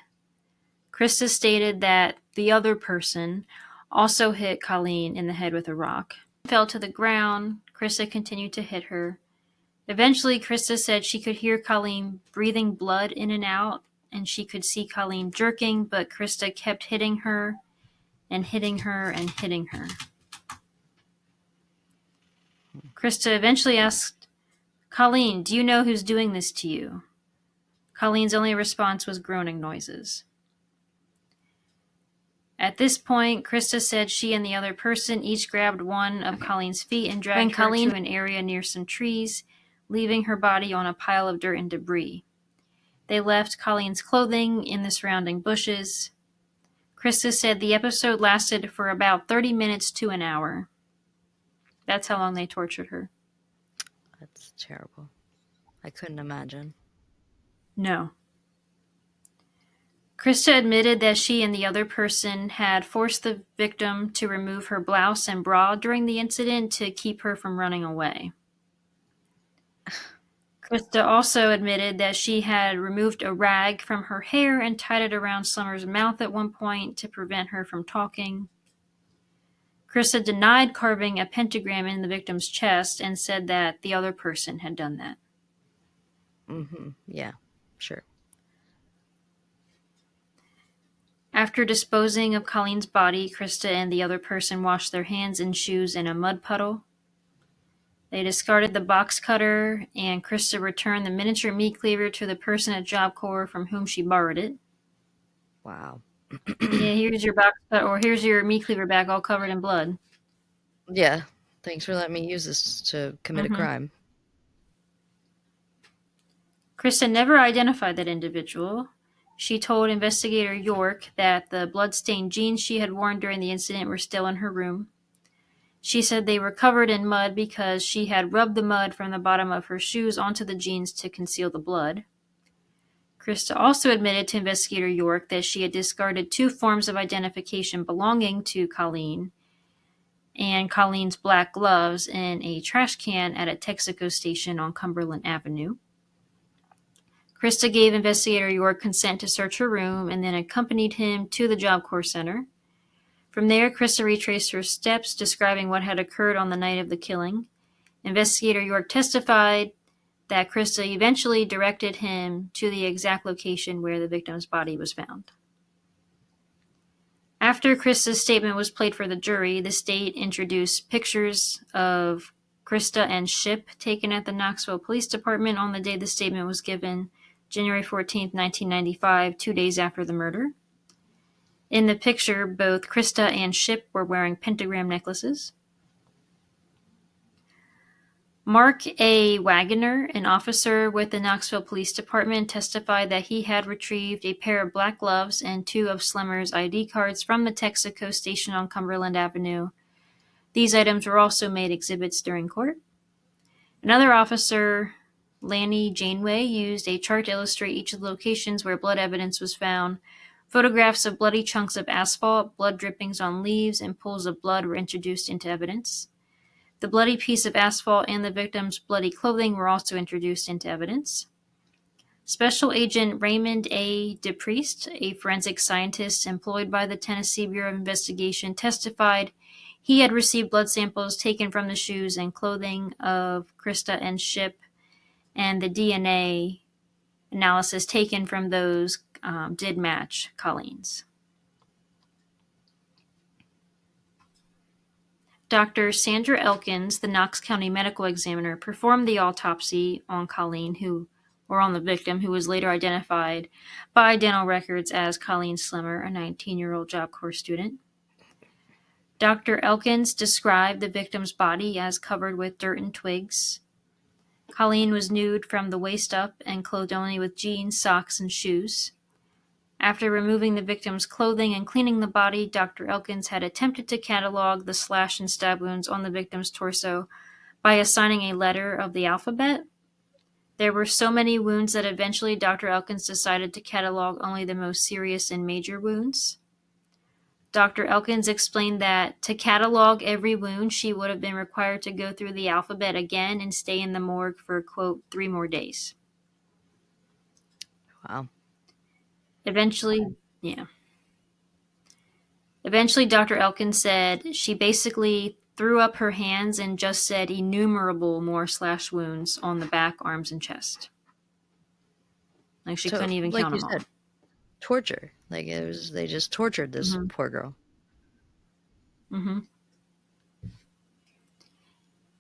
[SPEAKER 1] Krista stated that the other person also hit Colleen in the head with a rock. Fell to the ground. Krista continued to hit her. Eventually, Krista said she could hear Colleen breathing blood in and out, and she could see Colleen jerking, but Krista kept hitting her and hitting her and hitting her. Krista eventually asked, Colleen, do you know who's doing this to you? Colleen's only response was groaning noises. At this point, Krista said she and the other person each grabbed one of Colleen's feet and dragged her to an area near some trees, leaving her body on a pile of dirt and debris. They left Colleen's clothing in the surrounding bushes. Krista said the episode lasted for about 30 minutes to an hour. That's how long they tortured her.
[SPEAKER 2] That's terrible. I couldn't imagine.
[SPEAKER 1] No. Krista admitted that she and the other person had forced the victim to remove her blouse and bra during the incident to keep her from running away. Krista also admitted that she had removed a rag from her hair and tied it around Slemmer's mouth at one point to prevent her from talking. Krista denied carving a pentagram in the victim's chest and said that the other person had done that.
[SPEAKER 2] Mm-hmm. Yeah, sure.
[SPEAKER 1] After disposing of Colleen's body, Christa and the other person washed their hands and shoes in a mud puddle. They discarded the box cutter, and Christa returned the miniature meat cleaver to the person at Job Corps from whom she borrowed it.
[SPEAKER 2] Wow.
[SPEAKER 1] Yeah, here's your box cutter, or here's your meat cleaver back all covered in blood.
[SPEAKER 2] Yeah. Thanks for letting me use this to commit a
[SPEAKER 1] Mm-hmm.
[SPEAKER 2] crime.
[SPEAKER 1] Christa never identified that individual. She told investigator York that the blood-stained jeans she had worn during the incident were still in her room. She said they were covered in mud because she had rubbed the mud from the bottom of her shoes onto the jeans to conceal the blood. Christa also admitted to investigator York that she had discarded 2 forms of identification belonging to Colleen and Colleen's black gloves in a trash can at a Texaco station on Cumberland Avenue. Christa gave investigator York consent to search her room and then accompanied him to the Job Corps Center. From there, Christa retraced her steps, describing what had occurred on the night of the killing. Investigator York testified that Christa eventually directed him to the exact location where the victim's body was found. After Christa's statement was played for the jury, the state introduced pictures of Christa and Shipp taken at the Knoxville Police Department on the day the statement was given, January 14, 1995, 2 days after the murder. In the picture, both Christa and Shipp were wearing pentagram necklaces. Mark A. Wagoner, an officer with the Knoxville Police Department, testified that he had retrieved a pair of black gloves and 2 of Slemmer's ID cards from the Texaco station on Cumberland Avenue. These items were also made exhibits during court. Another officer, Lanny Janeway, used a chart to illustrate each of the locations where blood evidence was found. Photographs of bloody chunks of asphalt, blood drippings on leaves, and pools of blood were introduced into evidence. The bloody piece of asphalt and the victim's bloody clothing were also introduced into evidence. Special Agent Raymond A. DePriest, a forensic scientist employed by the Tennessee Bureau of Investigation, testified he had received blood samples taken from the shoes and clothing of Christa and Shipp, and the DNA analysis taken from those did match Colleen's. Dr. Sandra Elkins, the Knox County medical examiner, performed the autopsy on Colleen, on the victim, who was later identified by dental records as Colleen Slemmer, a 19-year-old Job Corps student. Dr. Elkins described the victim's body as covered with dirt and twigs. Colleen was nude from the waist up and clothed only with jeans, socks, and shoes. After removing the victim's clothing and cleaning the body, Dr. Elkins had attempted to catalog the slash and stab wounds on the victim's torso by assigning a letter of the alphabet. There were so many wounds that eventually Dr. Elkins decided to catalog only the most serious and major wounds. Dr. Elkins explained that to catalog every wound, she would have been required to go through the alphabet again and stay in the morgue for, quote, 3 more days.
[SPEAKER 2] Wow.
[SPEAKER 1] Eventually, Dr. Elkins said she basically threw up her hands and just said innumerable more slash wounds on the back, arms, and chest. Like she couldn't even
[SPEAKER 2] like
[SPEAKER 1] count
[SPEAKER 2] you
[SPEAKER 1] them
[SPEAKER 2] said,
[SPEAKER 1] all.
[SPEAKER 2] torture. Like they just tortured this poor girl.
[SPEAKER 1] Mm-hmm.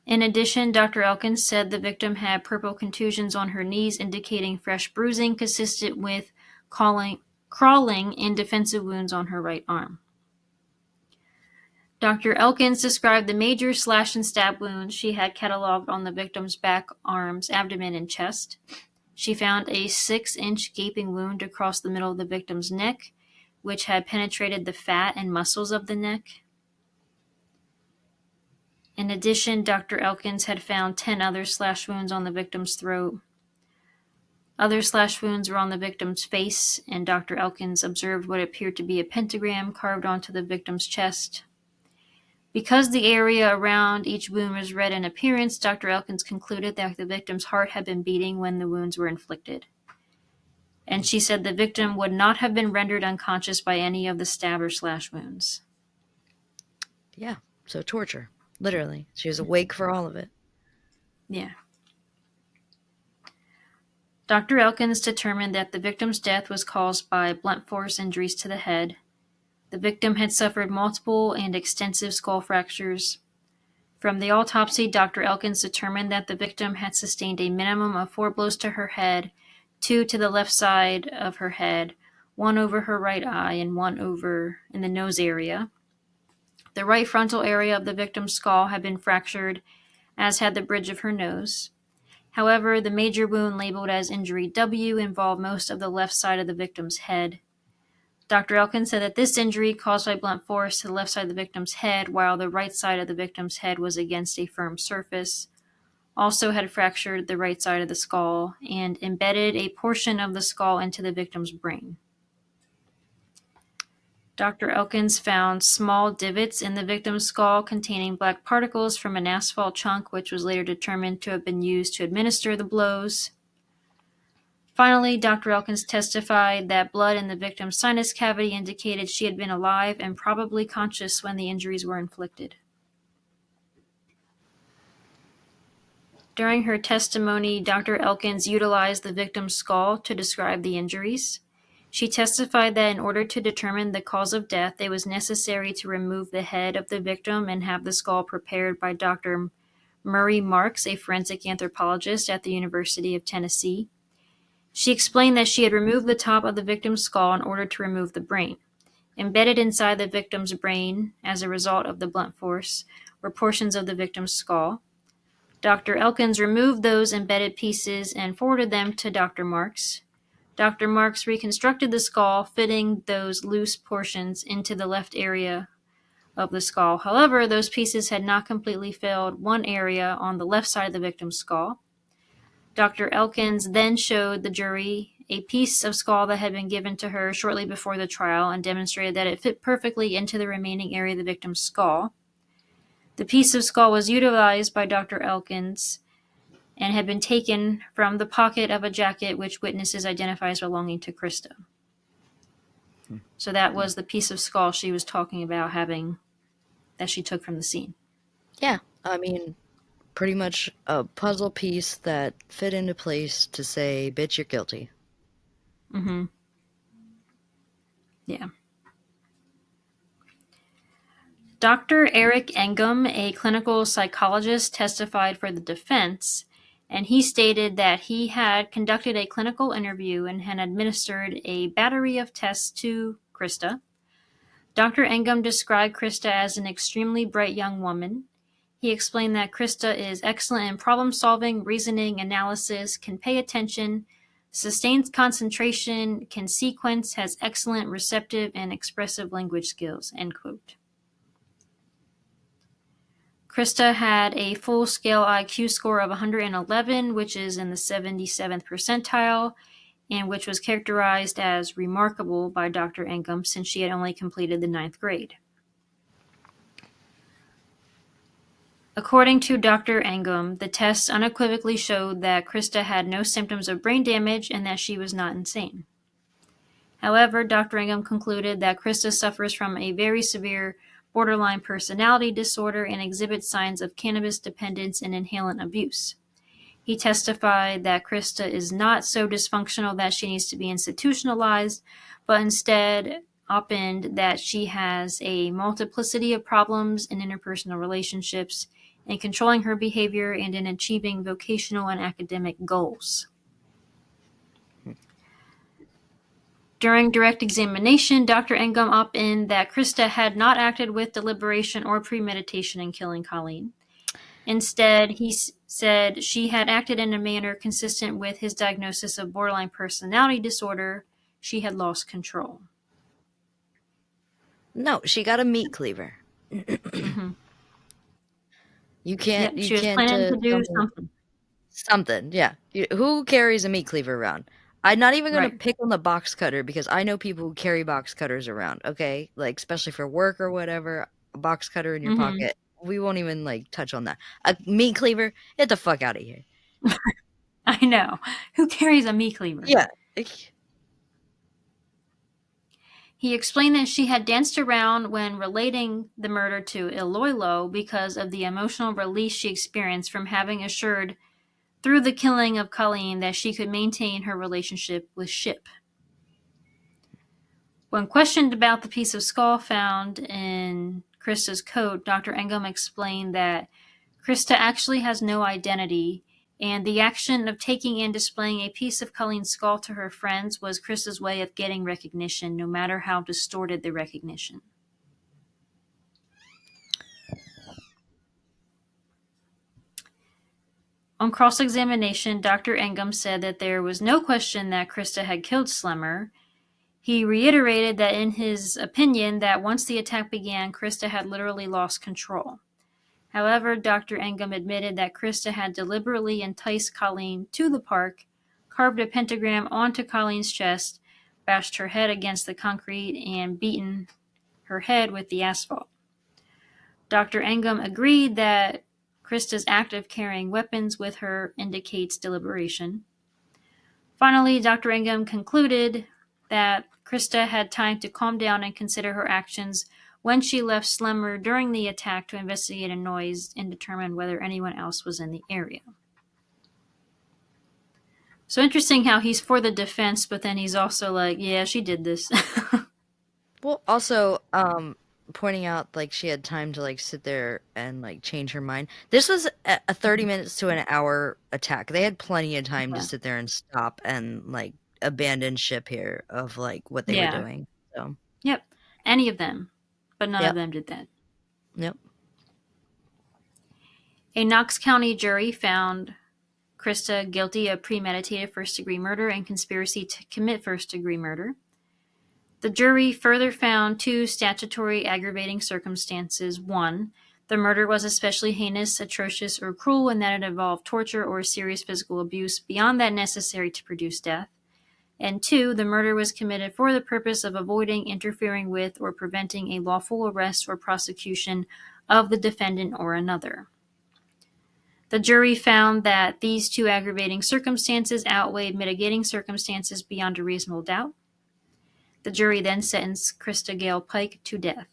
[SPEAKER 1] In addition, Dr. Elkins said the victim had purple contusions on her knees, indicating fresh bruising consistent with crawling and defensive wounds on her right arm. Dr. Elkins described the major slash and stab wounds she had cataloged on the victim's back, arms, abdomen, and chest. She found a 6-inch gaping wound across the middle of the victim's neck, which had penetrated the fat and muscles of the neck. In addition, Dr. Elkins had found 10 other slash wounds on the victim's throat. Other slash wounds were on the victim's face, and Dr. Elkins observed what appeared to be a pentagram carved onto the victim's chest. Because the area around each wound was red in appearance, Dr. Elkins concluded that the victim's heart had been beating when the wounds were inflicted. And she said the victim would not have been rendered unconscious by any of the stab or slash wounds.
[SPEAKER 2] Yeah, so torture. Literally. She was awake for all of it.
[SPEAKER 1] Yeah. Dr. Elkins determined that the victim's death was caused by blunt force injuries to the head. The victim had suffered multiple and extensive skull fractures. From the autopsy, Dr. Elkins determined that the victim had sustained a minimum of 4 blows to her head, 2 to the left side of her head, 1 over her right eye, and 1 over in the nose area. The right frontal area of the victim's skull had been fractured, as had the bridge of her nose. However, the major wound labeled as Injury W involved most of the left side of the victim's head. Dr. Elkins said that this injury caused by blunt force to the left side of the victim's head, while the right side of the victim's head was against a firm surface, also had fractured the right side of the skull and embedded a portion of the skull into the victim's brain. Dr. Elkins found small divots in the victim's skull containing black particles from an asphalt chunk, which was later determined to have been used to administer the blows. Finally, Dr. Elkins testified that blood in the victim's sinus cavity indicated she had been alive and probably conscious when the injuries were inflicted. During her testimony, Dr. Elkins utilized the victim's skull to describe the injuries. She testified that in order to determine the cause of death, it was necessary to remove the head of the victim and have the skull prepared by Dr. Murray Marks, a forensic anthropologist at the University of Tennessee. She explained that she had removed the top of the victim's skull in order to remove the brain. Embedded inside the victim's brain, as a result of the blunt force, were portions of the victim's skull. Dr. Elkins removed those embedded pieces and forwarded them to Dr. Marks. Dr. Marks reconstructed the skull, fitting those loose portions into the left area of the skull. However, those pieces had not completely filled one area on the left side of the victim's skull. Dr. Elkins then showed the jury a piece of skull that had been given to her shortly before the trial and demonstrated that it fit perfectly into the remaining area of the victim's skull. The piece of skull was utilized by Dr. Elkins and had been taken from the pocket of a jacket which witnesses identify as belonging to Christa. So that was the piece of skull she was talking about having, that she took from the scene.
[SPEAKER 2] Yeah, I mean, pretty much a puzzle piece that fit into place to say, bitch, you're guilty.
[SPEAKER 1] Mm-hmm. Yeah. Dr. Eric Engum, a clinical psychologist, testified for the defense, and he stated that he had conducted a clinical interview and had administered a battery of tests to Christa. Dr. Engum described Christa as an extremely bright young woman. He explained that Christa is excellent in problem solving, reasoning, analysis, can pay attention, sustains concentration, can sequence, has excellent receptive and expressive language skills, end quote. Christa had a full-scale IQ score of 111, which is in the 77th percentile, and which was characterized as remarkable by Dr. Engum since she had only completed the 9th grade. According to Dr. Engum, the tests unequivocally showed that Christa had no symptoms of brain damage and that she was not insane. However, Dr. Engum concluded that Christa suffers from a very severe borderline personality disorder and exhibits signs of cannabis dependence and inhalant abuse. He testified that Christa is not so dysfunctional that she needs to be institutionalized, but instead opined that she has a multiplicity of problems in interpersonal relationships, in controlling her behavior, and in achieving vocational and academic goals. During direct examination, Dr. Engum opined that Christa had not acted with deliberation or premeditation in killing Colleen. Instead, he said she had acted in a manner consistent with his diagnosis of borderline personality disorder. She had lost control.
[SPEAKER 2] No, she got a meat cleaver.
[SPEAKER 1] Mm-hmm.
[SPEAKER 2] You can't.
[SPEAKER 1] Yep,
[SPEAKER 2] You
[SPEAKER 1] she was
[SPEAKER 2] can't.
[SPEAKER 1] planning to do
[SPEAKER 2] Something.
[SPEAKER 1] something.
[SPEAKER 2] Something. Yeah. Who carries a meat cleaver around? I'm not even gonna
[SPEAKER 1] Right.
[SPEAKER 2] pick on the box cutter because I know people who carry box cutters around. Okay, like especially for work or whatever, a box cutter in your
[SPEAKER 1] Mm-hmm.
[SPEAKER 2] pocket. We won't even like touch on that. A meat cleaver. Get the fuck out of here.
[SPEAKER 1] I know. Who carries a meat cleaver?
[SPEAKER 2] Yeah.
[SPEAKER 1] He explained that she had danced around when relating the murder to Iloilo because of the emotional release she experienced from having assured through the killing of Colleen that she could maintain her relationship with Shipp. When questioned about the piece of skull found in Christa's coat, Dr. Engum explained that Christa actually has no identity, and the action of taking and displaying a piece of Colleen's skull to her friends was Christa's way of getting recognition, no matter how distorted the recognition. On cross-examination, Dr. Engum said that there was no question that Christa had killed Slemmer. He reiterated that in his opinion that once the attack began, Christa had literally lost control. However, Dr. Engum admitted that Christa had deliberately enticed Colleen to the park, carved a pentagram onto Colleen's chest, bashed her head against the concrete, and beaten her head with the asphalt. Dr. Engum agreed that Christa's act of carrying weapons with her indicates deliberation. Finally, Dr. Engum concluded that Christa had time to calm down and consider her actions when she left Slemmer during the attack to investigate a noise and determine whether anyone else was in the area. So interesting how he's for the defense, but then he's also like, yeah, she did this.
[SPEAKER 2] Well, also, pointing out like she had time to like sit there and like change her mind. This was a 30 minutes to an hour attack. They had plenty of time to
[SPEAKER 1] Yeah.
[SPEAKER 2] sit there and stop and like abandon ship here of like what they were
[SPEAKER 1] Yeah.
[SPEAKER 2] doing. So,
[SPEAKER 1] Yep. Any of them, but none of
[SPEAKER 2] yep,
[SPEAKER 1] them did that.
[SPEAKER 2] yep.
[SPEAKER 1] A Knox County jury found Christa guilty of premeditated first-degree murder and conspiracy to commit first-degree murder. The jury further found two statutory aggravating circumstances. One, the murder was especially heinous, atrocious, or cruel in that it involved torture or serious physical abuse beyond that necessary to produce death. And two, the murder was committed for the purpose of avoiding, interfering with, or preventing a lawful arrest or prosecution of the defendant or another. The jury found that these two aggravating circumstances outweighed mitigating circumstances beyond a reasonable doubt. The jury then sentenced Christa Gail Pike to death.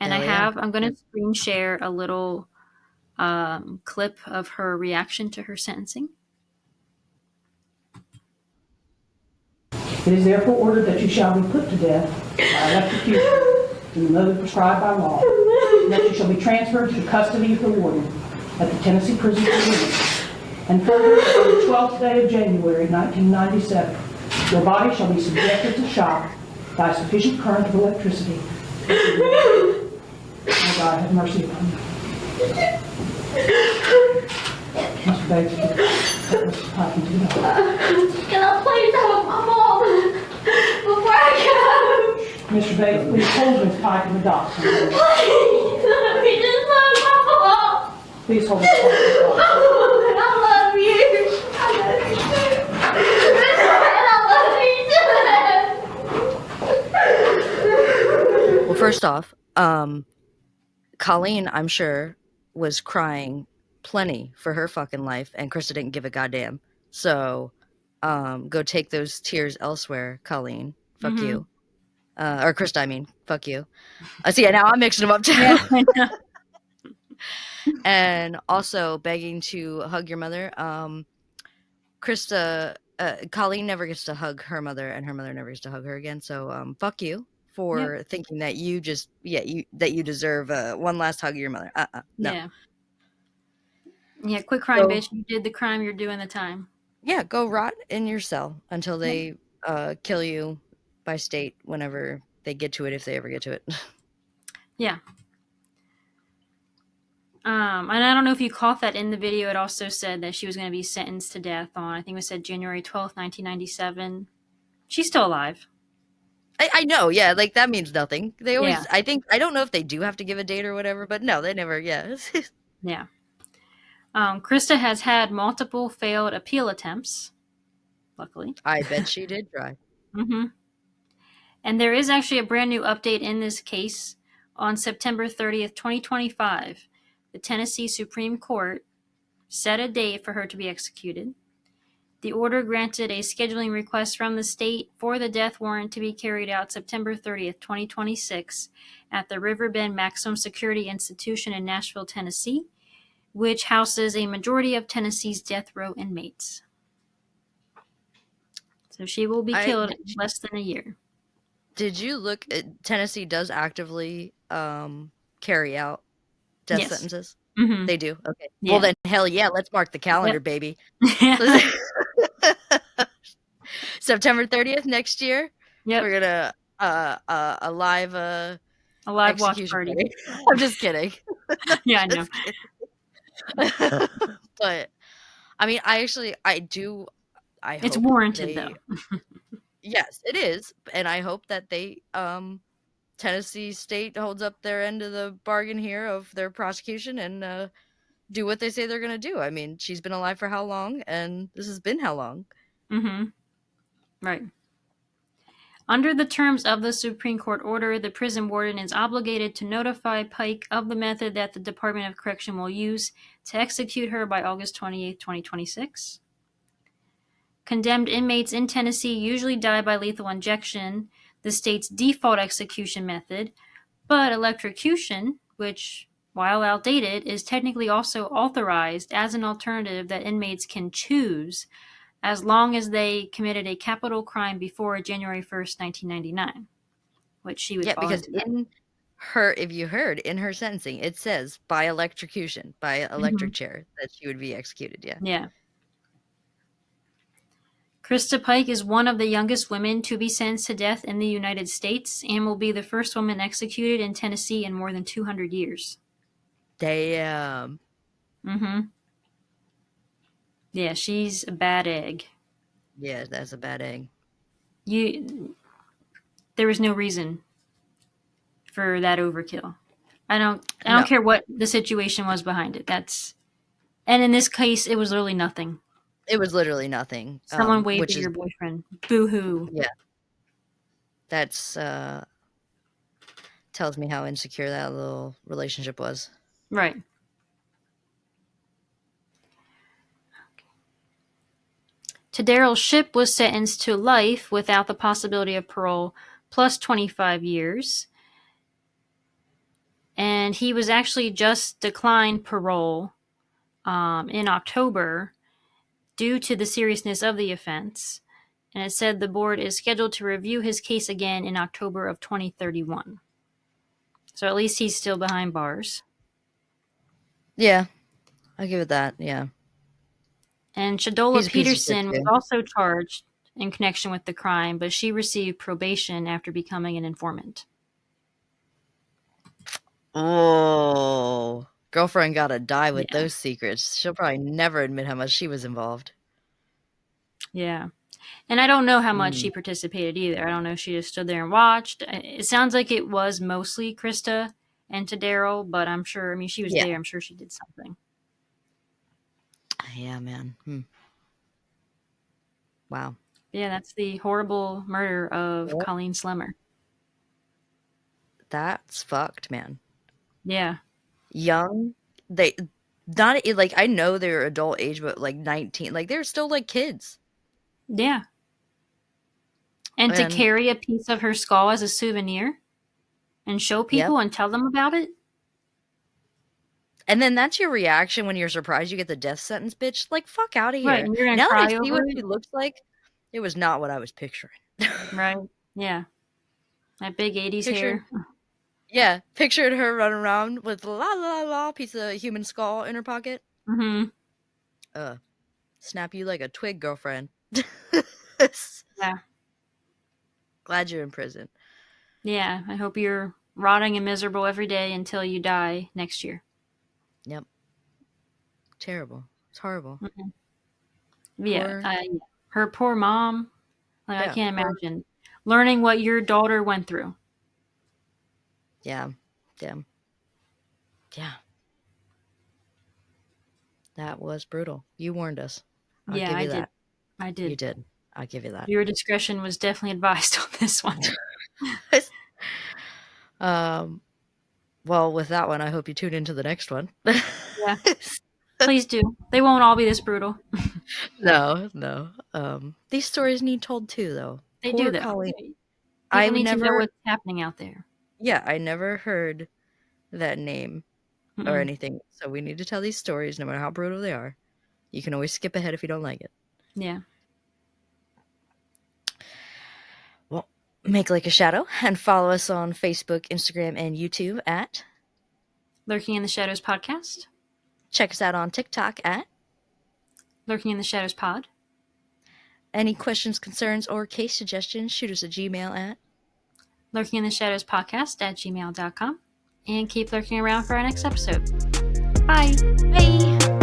[SPEAKER 1] And
[SPEAKER 2] Hell yeah.
[SPEAKER 1] I'm going to screen share a little clip of her reaction to her sentencing.
[SPEAKER 3] It is therefore ordered that you shall be put to death by electrocution in the mode prescribed by law, and that you shall be transferred to the custody of the warden at the Tennessee Prison for Women. And further, on the 12th day of January, 1997, your body shall be subjected to shock by sufficient current of electricity. May God have mercy upon you. Mr. Bates, put Mr. Pike into the door.
[SPEAKER 4] Can I please have my mom before I go?
[SPEAKER 3] Mr. Bates, please hold Miss Pike in the dock.
[SPEAKER 4] Please, let me just find my mom.
[SPEAKER 3] Please hold Miss Pike in the dock.
[SPEAKER 4] I love you. I love you too. I love you too.
[SPEAKER 2] Well, first off, Colleen, I'm sure, was crying plenty for her fucking life, and Christa didn't give a goddamn. So, go take those tears elsewhere, Colleen. Fuck you. Or Christa, I mean, fuck you. See, now I'm mixing them up too.
[SPEAKER 1] Yeah, I know.
[SPEAKER 2] And also begging to hug your mother. Christa, Colleen never gets to hug her mother, and her mother never gets to hug her again. So, fuck you for thinking that you just, that you deserve one last hug of your mother. No.
[SPEAKER 1] Yeah, quit crying,
[SPEAKER 2] So-
[SPEAKER 1] bitch. You did the crime, you're doing the time.
[SPEAKER 2] Yeah, go rot in your cell until they kill you by state whenever they get to it, if they ever get to it.
[SPEAKER 1] Yeah. And I don't know if you caught that in the video. It also said that she was going to be sentenced to death on, I think it said January 12th, 1997. She's still alive.
[SPEAKER 2] I know, yeah, like that means nothing. They always,
[SPEAKER 1] Yeah.
[SPEAKER 2] I don't know if they do have to give a date or whatever, but no, they never, yeah.
[SPEAKER 1] Yeah. Christa has had multiple failed appeal attempts, luckily.
[SPEAKER 2] I bet she did try.
[SPEAKER 1] Mm-hmm. And there is actually a brand new update in this case. On September 30th, 2025, the Tennessee Supreme Court set a date for her to be executed. The order granted a scheduling request from the state for the death warrant to be carried out September 30th, 2026 at the Riverbend Maximum Security Institution in Nashville, Tennessee, which houses a majority of Tennessee's death row inmates. So So she will be
[SPEAKER 2] I
[SPEAKER 1] killed in less than a year.
[SPEAKER 2] did you look Tennessee does actively carry out death
[SPEAKER 1] Yes.
[SPEAKER 2] sentences?
[SPEAKER 1] Mm-hmm.
[SPEAKER 2] They do? Okay. Well,
[SPEAKER 1] Yeah.
[SPEAKER 2] then, hell yeah, let's mark the calendar,
[SPEAKER 1] Yep.
[SPEAKER 2] baby.
[SPEAKER 1] Yeah.
[SPEAKER 2] September 30th next year,
[SPEAKER 1] Yep.
[SPEAKER 2] we're gonna a live
[SPEAKER 1] A live watch
[SPEAKER 2] execution
[SPEAKER 1] party.
[SPEAKER 2] party. I'm just kidding.
[SPEAKER 1] Yeah, I know.
[SPEAKER 2] Just kidding. But I mean, I
[SPEAKER 1] It's
[SPEAKER 2] hope
[SPEAKER 1] warranted
[SPEAKER 2] they
[SPEAKER 1] though.
[SPEAKER 2] yes, it is, and I hope that they Tennessee State holds up their end of the bargain here of their prosecution and do what they say they're gonna do. I mean, she's been alive for how long, and this has been how long?
[SPEAKER 1] Mm-hmm. Right. Under the terms of the Supreme Court order, the prison warden is obligated to notify Pike of the method that the Department of Correction will use to execute her by August 28, 2026. Condemned inmates in Tennessee usually die by lethal injection, the state's default execution method, but electrocution, which, while outdated, is technically also authorized as an alternative that inmates can choose as long as they committed a capital crime before January 1st, 1999, which she would
[SPEAKER 2] Yeah,
[SPEAKER 1] fall
[SPEAKER 2] because
[SPEAKER 1] into that.
[SPEAKER 2] if you heard in her sentencing, it says by electrocution, by electric
[SPEAKER 1] Mhm.
[SPEAKER 2] chair, that she would be executed. Yeah.
[SPEAKER 1] Yeah. Christa Pike is one of the youngest women to be sentenced to death in the United States and will be the first woman executed in Tennessee in more than 200 years.
[SPEAKER 2] Damn.
[SPEAKER 1] Mm-hmm. Yeah, she's a bad egg.
[SPEAKER 2] Yeah, that's a bad egg.
[SPEAKER 1] There was no reason for that overkill. I don't
[SPEAKER 2] No,
[SPEAKER 1] care what the situation was behind it. And in this case it was literally nothing.
[SPEAKER 2] it was literally nothing.
[SPEAKER 1] Someone waved
[SPEAKER 2] Which
[SPEAKER 1] at
[SPEAKER 2] is
[SPEAKER 1] your boyfriend. Boo hoo.
[SPEAKER 2] yeah, that's tells me how insecure that little relationship was.
[SPEAKER 1] Right. Tadaryl Shipp was sentenced to life without the possibility of parole plus 25 years. And he was actually just declined parole in October due to the seriousness of the offense. And it said the board is scheduled to review his case again in October of 2031. So at least he's still behind bars.
[SPEAKER 2] Yeah, I'll give it that. Yeah,
[SPEAKER 1] And Shadolla
[SPEAKER 2] he's a piece of shit
[SPEAKER 1] Peterson was
[SPEAKER 2] too.
[SPEAKER 1] also charged in connection with the crime, but she received probation after becoming an informant.
[SPEAKER 2] Oh, girlfriend gotta die with
[SPEAKER 1] Yeah.
[SPEAKER 2] those secrets. She'll probably never admit how much she was involved.
[SPEAKER 1] Yeah. And I don't know how much
[SPEAKER 2] Mm,
[SPEAKER 1] she participated either. I don't know if she just stood there and watched. It sounds like it was mostly Christa and Tadaryl, but I'm sure, I mean, she was
[SPEAKER 2] yeah,
[SPEAKER 1] there. I'm sure she did something.
[SPEAKER 2] yeah, man. Wow.
[SPEAKER 1] Yeah, that's the horrible murder of
[SPEAKER 2] Yep.
[SPEAKER 1] Colleen Slemmer.
[SPEAKER 2] That's fucked, man.
[SPEAKER 1] Yeah.
[SPEAKER 2] Young, they not like I know they're adult age, but like 19, like they're still like kids.
[SPEAKER 1] Yeah. And to
[SPEAKER 2] And
[SPEAKER 1] carry a piece of her skull as a souvenir and show
[SPEAKER 2] yep.
[SPEAKER 1] people and tell them about it.
[SPEAKER 2] And then that's your reaction when you're surprised you get the death sentence, bitch. Like, fuck out of
[SPEAKER 1] Right.
[SPEAKER 2] here.
[SPEAKER 1] And you're going to
[SPEAKER 2] Now that I
[SPEAKER 1] cry
[SPEAKER 2] see
[SPEAKER 1] over
[SPEAKER 2] what
[SPEAKER 1] it.
[SPEAKER 2] she looks like, it was not what I was picturing.
[SPEAKER 1] Right. Yeah. That big 80s
[SPEAKER 2] Pictured,
[SPEAKER 1] hair.
[SPEAKER 2] yeah, pictured her running around with la la la piece of human skull in her pocket.
[SPEAKER 1] Mm-hmm.
[SPEAKER 2] Snap you like a twig, girlfriend.
[SPEAKER 1] Yeah.
[SPEAKER 2] Glad you're in prison.
[SPEAKER 1] Yeah. I hope you're rotting and miserable every day until you die next year.
[SPEAKER 2] Yep. Terrible. It's horrible.
[SPEAKER 1] Mm-hmm. Yeah.
[SPEAKER 2] Poor,
[SPEAKER 1] Her poor mom. Like, I
[SPEAKER 2] yeah,
[SPEAKER 1] can't
[SPEAKER 2] poor,
[SPEAKER 1] imagine learning what your daughter went through.
[SPEAKER 2] yeah, damn. Yeah, that was brutal. You warned us. I'll
[SPEAKER 1] Yeah,
[SPEAKER 2] give
[SPEAKER 1] I
[SPEAKER 2] you
[SPEAKER 1] did.
[SPEAKER 2] that.
[SPEAKER 1] I
[SPEAKER 2] You
[SPEAKER 1] did.
[SPEAKER 2] did. I'll give you that.
[SPEAKER 1] Your discretion was definitely advised on this one.
[SPEAKER 2] um, well, with that one, I hope you tune into the next one.
[SPEAKER 1] Yeah. Please do. They won't all be this brutal.
[SPEAKER 2] No, no. These stories need told too, though.
[SPEAKER 1] They do,
[SPEAKER 2] Poor
[SPEAKER 1] though.
[SPEAKER 2] Colleen. I
[SPEAKER 1] People need to know
[SPEAKER 2] never,
[SPEAKER 1] what's happening out there.
[SPEAKER 2] yeah, I never heard that name or
[SPEAKER 1] Mm-mm.
[SPEAKER 2] anything. So we need to tell these stories, no matter how brutal they are. You can always skip ahead if you don't like it.
[SPEAKER 1] Yeah.
[SPEAKER 2] Make Like a Shadow, and follow us on Facebook, Instagram, and YouTube at
[SPEAKER 1] Lurking in the Shadows Podcast.
[SPEAKER 2] Check us out on TikTok at
[SPEAKER 1] Lurking in the Shadows Pod.
[SPEAKER 2] Any questions, concerns, or case suggestions, shoot us a Gmail at
[SPEAKER 1] Lurking in the Shadows Podcast at gmail.com. And keep lurking around for our next episode. Bye.
[SPEAKER 2] Bye.